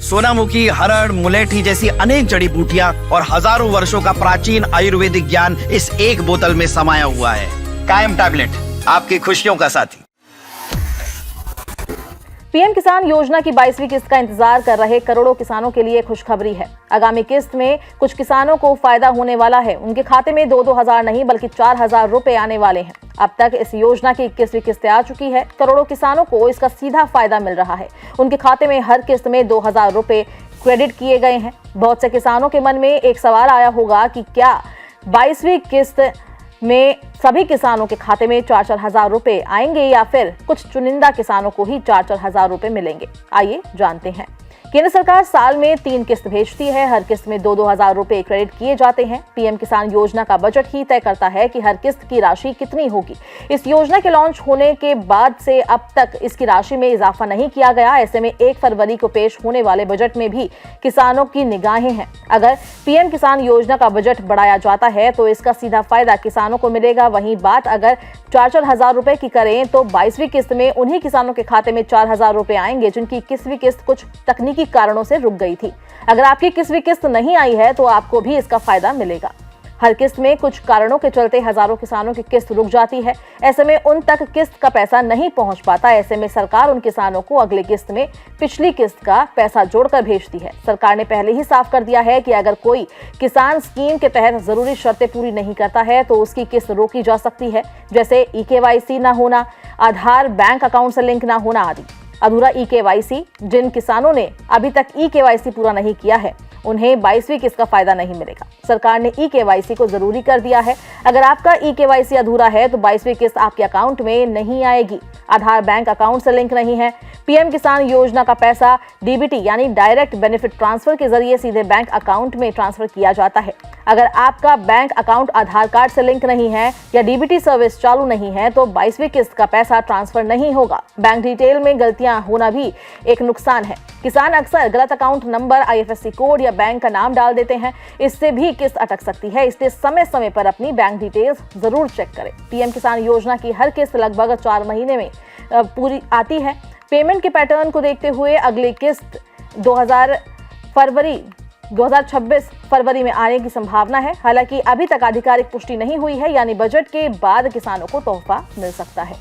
सोनामुखी, हरड़, मुलेठी जैसी अनेक जड़ी बूटियां और हजारों वर्षों का प्राचीन आयुर्वेदिक ज्ञान इस एक बोतल में समाया हुआ है। कायम टैबलेट, आपकी खुशियों का साथी। पीएम किसान योजना की 22वीं किस्त का इंतजार कर रहे करोड़ों किसानों के लिए खुशखबरी है। आगामी किस्त में कुछ किसानों को फायदा होने वाला है। उनके खाते में 2-2 हजार नहीं बल्कि 4,000 रुपए आने वाले हैं। अब तक इस योजना की 21वीं किस्त आ चुकी है। करोड़ों किसानों को इसका सीधा फायदा मिल रहा है। उनके खाते में हर किस्त में 2,000 रुपए क्रेडिट किए गए हैं। बहुत से किसानों के मन में एक सवाल आया होगा कि क्या 22वीं किस्त में सभी किसानों के खाते में 4-4 हजार रुपए आएंगे या फिर कुछ चुनिंदा किसानों को ही 4-4 हजार रुपए मिलेंगे। आइए जानते हैं। केंद्र सरकार साल में 3 किस्त भेजती है। हर किस्त में 2-2 हजार रुपए क्रेडिट किए जाते हैं। पीएम किसान योजना का बजट ही तय करता है कि हर किस्त की राशि कितनी होगी। इस योजना के लॉन्च होने के बाद से अब तक इसकी राशि में इजाफा नहीं किया गया। ऐसे में 1 फरवरी को पेश होने वाले बजट में भी किसानों की निगाहें हैं। अगर पीएम किसान योजना का बजट बढ़ाया जाता है तो इसका सीधा फायदा किसानों को मिलेगा। वहीं बात अगर 4-4 हजार रुपए की करें तो 22वीं किस्त में उन्हीं किसानों के खाते में 4,000 रुपए आएंगे जिनकी 21वीं किस्त कुछ तकनीकी कारणों से रुक गई थी। अगर आपकी 21वीं किस्त नहीं आई है तो आपको भी इसका फायदा मिलेगा। हर किस्त में कुछ कारणों के चलते हजारों किसानों की किस्त रुक जाती है। ऐसे में उन तक किस्त का पैसा नहीं पहुंच पाता। ऐसे में सरकार उन किसानों को अगले किस्त में पिछली किस्त का पैसा जोड़कर भेजती है। सरकार ने पहले ही साफ कर दिया है कि अगर कोई किसान स्कीम के तहत जरूरी शर्तें पूरी नहीं करता है तो उसकी किस्त रोकी जा सकती है, जैसे ई-केवाईसी न होना, आधार बैंक अकाउंट से लिंक न होना आदि। अधूरा ई-केवाईसी, जिन किसानों ने अभी तक ई-केवाईसी पूरा नहीं किया है उन्हें 22वीं किस्त का फायदा नहीं मिलेगा। सरकार ने ई-केवाईसी को जरूरी कर दिया है। अगर आपका ई-केवाईसी अधूरा है तो 22वीं किस्त आपके अकाउंट में नहीं आएगी। आधार बैंक अकाउंट से लिंक नहीं है। पीएम किसान योजना का पैसा डीबीटी यानी डायरेक्ट बेनिफिट ट्रांसफर के जरिए सीधे बैंक अकाउंट में ट्रांसफर किया जाता है। अगर आपका बैंक अकाउंट आधार कार्ड से लिंक नहीं है या डीबीटी सर्विस चालू नहीं है तो 22वीं किस्त का पैसा ट्रांसफर नहीं होगा। बैंक डिटेल में गलतियां होना भी एक नुकसान है। किसान अक्सर गलत अकाउंट नंबर, IFSC कोड या बैंक का नाम डाल देते हैं। इससे भी किस्त अटक सकती है। इसलिए समय समय पर अपनी बैंक डिटेल्स जरूर चेक करें। पीएम किसान योजना की हर किस्त लगभग 4 महीने में पूरी आती है। पेमेंट के पैटर्न को देखते हुए अगली किस्त 2026 फरवरी में आने की संभावना है। हालांकि अभी तक आधिकारिक पुष्टि नहीं हुई है, यानी बजट के बाद किसानों को तोहफा मिल सकता है।